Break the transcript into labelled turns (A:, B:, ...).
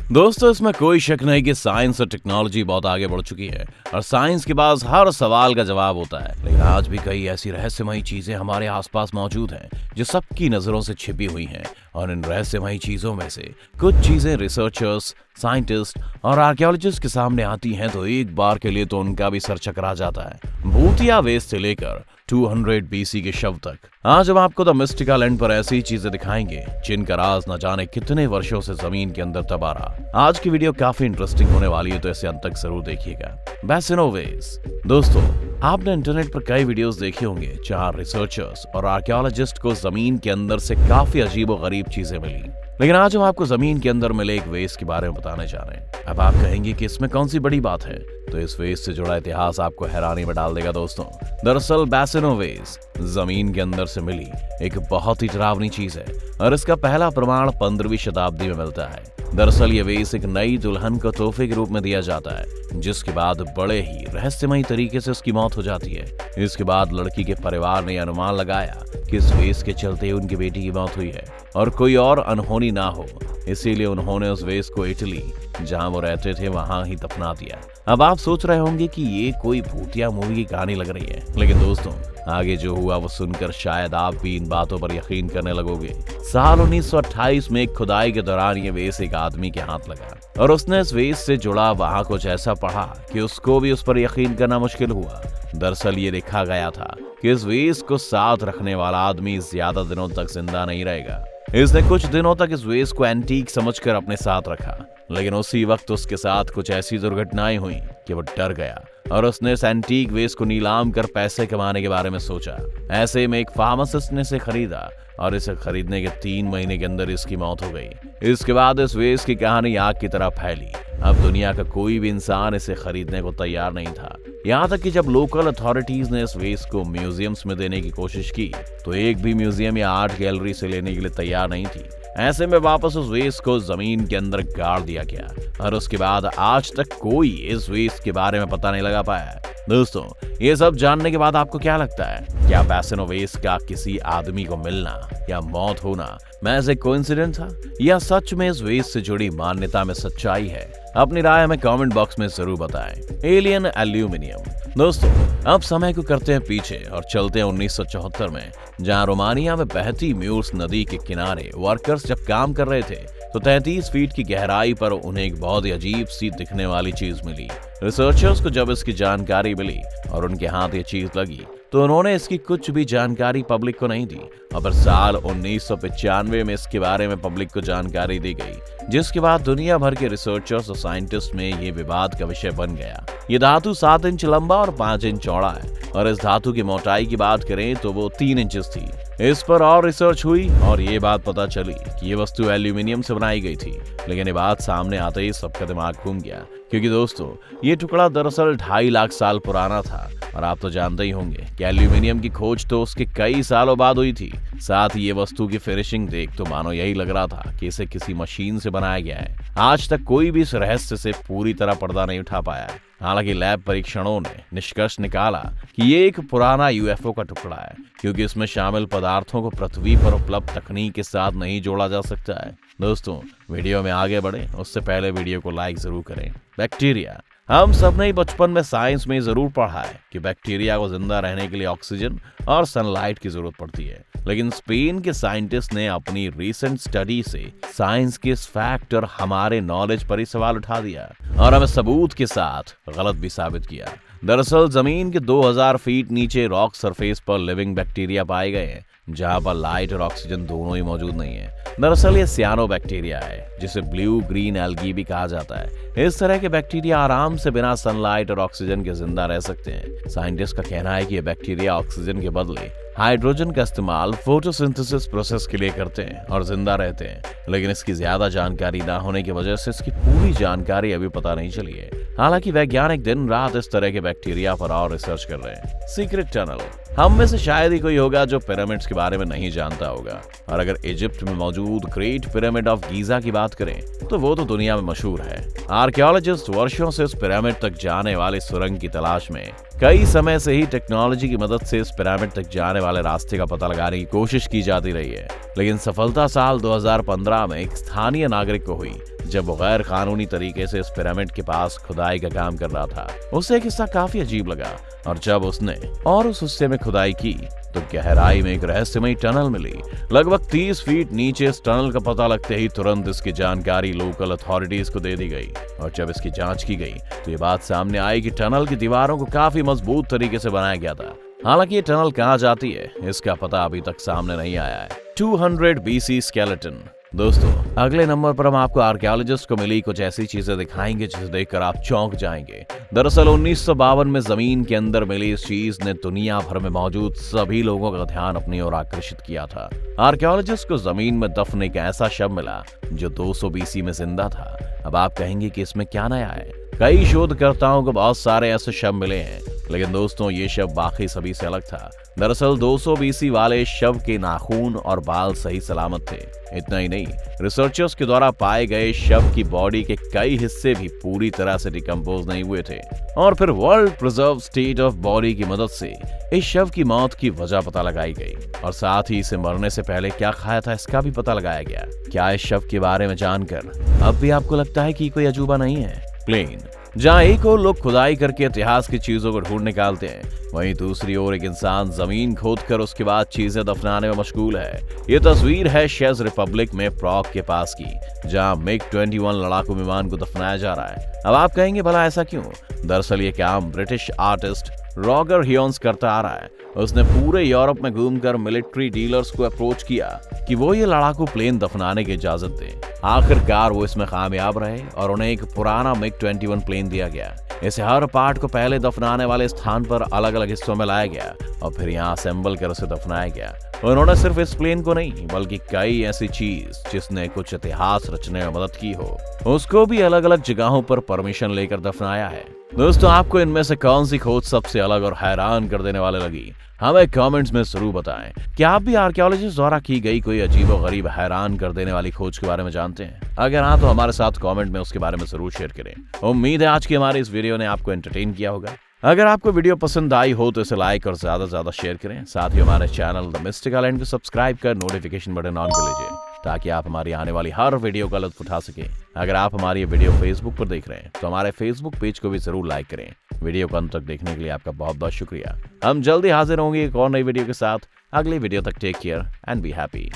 A: दोस्तों, इसमें कोई शक नहीं कि साइंस और टेक्नोलॉजी बहुत आगे बढ़ चुकी है और साइंस के पास हर सवाल का जवाब होता है। लेकिन आज भी कई ऐसी रहस्यमयी चीजें हमारे आसपास मौजूद हैं जो सबकी नजरों से छिपी हुई हैं। और इन रहस्यमयी चीजों में से कुछ चीजें रिसर्चर्स, साइंटिस्ट और आर्कियोलॉजिस्ट के सामने आती हैं तो एक बार के लिए तो उनका भी सर चकरा जाता है। भूतिया वेस्ट से लेकर 200 BC के शव तक, आज हम आपको द मिस्टिकल एंड पर ऐसी चीजें दिखाएंगे जिनका राज न जाने कितने वर्षों से जमीन के अंदर दबा रहा। आज की वीडियो काफी इंटरेस्टिंग होने वाली है, तो इसे अंत तक जरूर देखिएगा। बैसिनोवेस। दोस्तों, आपने इंटरनेट पर कई वीडियोस देखे होंगे जहां रिसर्चर्स और आर्कियोलॉजिस्ट को जमीन के अंदर से काफी अजीबोगरीब चीजें मिली। लेकिन आज हम आपको जमीन के अंदर मिले एक वेस्ट के बारे में बताने जा रहे हैं। अब आप कहेंगे कि इसमें कौन सी बड़ी बात है, तो इस वेस्ट से जुड़ा इतिहास आपको हैरानी में डाल देगा। दोस्तों, दरअसल बैसिनोवेस जमीन के अंदर से मिली एक बहुत ही डरावनी चीज है और इसका पहला प्रमाण 15वीं शताब्दी में मिलता है। दरअसल ये वेस्ट एक नई दुल्हन को तोहफे के रूप में दिया जाता है, जिसके बाद बड़े ही रहस्यमयी तरीके से उसकी मौत हो जाती है। इसके बाद लड़की के परिवार ने अनुमान लगाया कि इस वेस्ट के चलते उनकी बेटी की मौत हुई है और कोई और अनहोनी ना हो, इसीलिए उन्होंने उस वेस्ट को इटली, जहां वो रहते थे, वहां ही दफना दिया। अब आप सोच रहे होंगे कि ये कोई भूतिया मूवी की कहानी लग रही है, लेकिन दोस्तों, आगे जो हुआ वो सुनकर शायद आप भी इन बातों पर यकीन करने लगोगे। साल 1928 में खुदाई के दौरान ये वेस्ट एक आदमी के हाथ लगा और उसने इस वेस्ट से जुड़ा वहां कुछ ऐसा पढ़ा कि उसको भी उस पर यकीन करना मुश्किल हुआ। दरअसल ये लिखा गया था कि इस वेस्ट को साथ रखने वाला आदमी ज्यादा दिनों तक जिंदा नहीं रहेगा। इसने कुछ दिनों तक इस वेस्ट को एंटीक समझकर अपने साथ रखा, लेकिन उसी वक्त उसके साथ कुछ ऐसी दुर्घटनाएं हुई कि वो डर गया और उसने इस एंटीक वेस्ट को नीलाम कर पैसे कमाने के बारे में सोचा। ऐसे में एक फार्मासिस्ट ने इसे खरीदा और इसे खरीदने के 3 महीने के अंदर इसकी मौत हो गई। इसके बाद इस वेस्ट की कहानी आग की तरह फैली। अब दुनिया का कोई भी इंसान इसे खरीदने को तैयार नहीं था। यहाँ तक कि जब लोकल अथॉरिटीज ने इस वेस्ट को म्यूजियम्स में देने की कोशिश की तो एक भी म्यूजियम या आर्ट गैलरी से लेने के लिए तैयार नहीं थी। ऐसे में वापस उस वेस्ट को जमीन के अंदर गाड़ दिया गया और उसके बाद आज तक कोई इस वेस्ट के बारे में पता नहीं लगा पाया। दोस्तों, ये सब जानने के बाद आपको क्या लगता है? क्या बैसिनोवेस का किसी आदमी को मिलना या मौत होना महज एक कोइंसिडेंस था या सच में इस वेस्ट से जुड़ी मान्यता में सच्चाई है? अपनी राय हमें कमेंट बॉक्स में जरूर बताएं। Alien aluminium. दोस्तों, अब समय को करते हैं पीछे और चलते हैं 1974 में, जहां रोमानिया में बहती म्यूर्स नदी के किनारे वर्कर्स जब काम कर रहे थे तो 33 फीट की गहराई पर उन्हें एक बहुत ही अजीब सी दिखने वाली चीज मिली। रिसर्चर्स को जब इसकी जानकारी मिली और उनके हाथ ये चीज लगी तो उन्होंने इसकी कुछ भी जानकारी पब्लिक को नहीं दी और फिर साल 1995 में इसके बारे में पब्लिक को जानकारी दी गई, जिसके बाद दुनिया भर के रिसर्चर्स और साइंटिस्ट में ये विवाद का विषय बन गया। ये धातु 7 इंच लंबा और 5 इंच चौड़ा है और इस धातु की मोटाई की बात करें तो वो 3 इंचेस थी। इस पर और रिसर्च हुई और ये बात पता चली कि ये वस्तु एल्यूमिनियम से बनाई गई थी। लेकिन ये बात सामने आते ही सबका दिमाग घूम गया, क्योंकि दोस्तों, ये टुकड़ा दरअसल 2.5 लाख साल पुराना था और आप तो जानते ही होंगे कि एल्यूमिनियम की खोज तो उसके कई सालों बाद हुई थी। साथ ही ये वस्तु की फिनिशिंग देख तो मानो यही लग रहा था कि इसे किसी मशीन से बनाया गया है। आज तक कोई भी इस रहस्य से पूरी तरह पर्दा नहीं उठा पाया है। हालांकि लैब परीक्षणों ने निष्कर्ष निकाला कि ये एक पुराना यूएफओ का टुकड़ा है, क्योंकि इसमें शामिल पदार्थों को पृथ्वी पर उपलब्ध तकनीक के साथ नहीं जोड़ा जा सकता है। दोस्तों, वीडियो में आगे बढ़े उससे पहले वीडियो को लाइक जरूर करें। बैक्टीरिया। हम सब ने बचपन में साइंस में जरूर पढ़ा है कि बैक्टीरिया को जिंदा रहने के लिए ऑक्सीजन और सनलाइट की जरूरत पड़ती है, लेकिन स्पेन के साइंटिस्ट ने अपनी रीसेंट स्टडी से साइंस के इस फैक्ट और हमारे नॉलेज पर ही सवाल उठा दिया और हमें सबूत के साथ गलत भी साबित किया। दरअसल जमीन के 2000 फीट नीचे रॉक सरफेस पर लिविंग बैक्टीरिया पाए गए हैं, जहां पर लाइट और ऑक्सीजन दोनों ही मौजूद नहीं है। दरअसल ये सियानो बैक्टीरिया है, जिसे ब्लू ग्रीन एल्गी भी कहा जाता है। इस तरह के बैक्टीरिया आराम से बिना सनलाइट और ऑक्सीजन के जिंदा रह सकते हैं। साइंटिस्ट का कहना है कि ये बैक्टीरिया ऑक्सीजन के बदले हाइड्रोजन का इस्तेमाल फोटोसिंथेसिस प्रोसेस के लिए करते हैं और जिंदा रहते हैं, लेकिन इसकी ज्यादा जानकारी ना होने की वजह से इसकी पूरी जानकारी अभी पता नहीं चली है। हालांकि वैज्ञानिक दिन रात इस तरह के बैक्टीरिया पर और रिसर्च कर रहे हैं। Secret tunnel. हम में से शायद ही कोई होगा जो पिरामिड्स के बारे में नहीं जानता होगा, और अगर इजिप्ट में मौजूद ग्रेट पिरामिड ऑफ गीजा की बात करें तो वो तो दुनिया में मशहूर है। आर्कियोलॉजिस्ट वर्षों से इस पिरामिड तक जाने वाली सुरंग की तलाश में कई समय से ही टेक्नोलॉजी की मदद से इस पिरामिड तक जाने वाले रास्ते का पता लगाने की कोशिश की जाती रही है, लेकिन सफलता साल 2015 में एक स्थानीय नागरिक को हुई जब वो गैर कानूनी तरीके से इस पिरामिड के पास खुदाई का काम कर रहा था। उसे एक हिस्सा काफी अजीब लगा और जब उसने उस हिस्से में खुदाई की तो गहराई में एक रहस्यमयी टनल मिली। लगभग 30 फीट नीचे इस टनल का पता लगते ही तुरंत इसकी जानकारी लोकल अथॉरिटीज को दे दी गई और जब इसकी जांच की गई तो ये बात सामने आई कि टनल की दीवारों को काफी मजबूत तरीके से बनाया गया था। हालांकि ये टनल कहाँ जाती है इसका पता अभी तक सामने नहीं आया है। 200 BC स्केलेटन। दोस्तों, अगले नंबर पर हम आपको आर्कियोलॉजिस्ट को मिली कुछ ऐसी चीजें दिखाएंगे जिसे देखकर आप चौंक जाएंगे। दरअसल 1952 में जमीन के अंदर मिली इस चीज ने दुनिया भर में मौजूद सभी लोगों का ध्यान अपनी ओर आकर्षित किया था। आर्कियोलॉजिस्ट को जमीन में दफन एक ऐसा शव मिला जो 200 BC में जिंदा था। अब आप कहेंगे कि इसमें क्या नया है? कई शोधकर्ताओं को बहुत सारे ऐसे शव मिले हैं, लेकिन दोस्तों ये शव बाकी सभी से अलग था। दरअसल 200 BC वाले शव के नाखून और बाल सही सलामत थे। इतना ही नहीं, रिसर्चर्स के द्वारा पाए गए शव की बॉडी के कई हिस्से भी पूरी तरह से डिकम्पोज नहीं हुए थे और फिर world preserve state of body की मदद से इस शव की मौत की वजह पता लगाई गई और साथ ही इसे मरने से पहले क्या खाया था इसका भी पता लगाया गया। क्या इस शव के बारे में जानकर अब भी आपको लगता है कि कोई अजूबा नहीं है? प्लेन जहाँ एक ओर लोग खुदाई करके इतिहास की चीजों को ढूंढ निकालते हैं, वहीं दूसरी ओर एक इंसान जमीन खोदकर उसके बाद चीजें दफनाने में मशगूल है। ये तस्वीर है शेज रिपब्लिक में प्रॉग के पास की, जहाँ MiG-21 लड़ाकू विमान को दफनाया जा रहा है। अब आप कहेंगे भला ऐसा क्यों? दरअसल ये काम ब्रिटिश आर्टिस्ट रॉगर हियोन्स करता आ रहा है। उसने पूरे यूरोप में घूमकर मिलिट्री डीलर्स को अप्रोच किया कि वो ये लड़ाकू प्लेन दफनाने की इजाजत दें। आखिरकार वो इसमें कामयाब रहे और उन्हें एक पुराना MiG-21 प्लेन दिया गया। इसे हर पार्ट को पहले दफनाने वाले स्थान पर अलग अलग हिस्सों में लाया गया और फिर यहाँ असेंबल कर उसे दफनाया गया। उन्होंने सिर्फ इस प्लेन को नहीं बल्कि कई ऐसी चीज जिसने कुछ इतिहास रचने में मदद की हो उसको भी अलग अलग जगहों पर परमिशन लेकर दफनाया है। दोस्तों, आपको इनमें से कौन सी खोज सबसे अलग और हैरान कर देने वाले लगी? हमें कमेंट्स में जरूर बताएं। क्या आप भी आर्कियोलॉजिस्ट द्वारा की गई कोई अजीबोगरीब हैरान कर देने वाली खोज के बारे में जानते हैं? अगर हाँ तो हमारे साथ कमेंट में उसके बारे में जरूर शेयर करें। उम्मीद है आज की हमारी इस वीडियो ने आपको एंटरटेन किया होगा। अगर आपको वीडियो पसंद आई हो तो इसे लाइक और ज्यादा से ज्यादा शेयर करें। साथ ही हमारे चैनल द मिस्टिक आइलैंड को सब्सक्राइब कर नोटिफिकेशन बटन ऑन कर लीजिए ताकि आप हमारी आने वाली हर वीडियो का लुत्फ उठा सकें। अगर आप हमारी ये वीडियो फेसबुक पर देख रहे हैं तो हमारे फेसबुक पेज को भी जरूर लाइक करें। वीडियो को अंत तक देखने के लिए आपका बहुत बहुत शुक्रिया। हम जल्दी हाजिर होंगे एक और नई वीडियो के साथ। अगली वीडियो तक take care and be happy.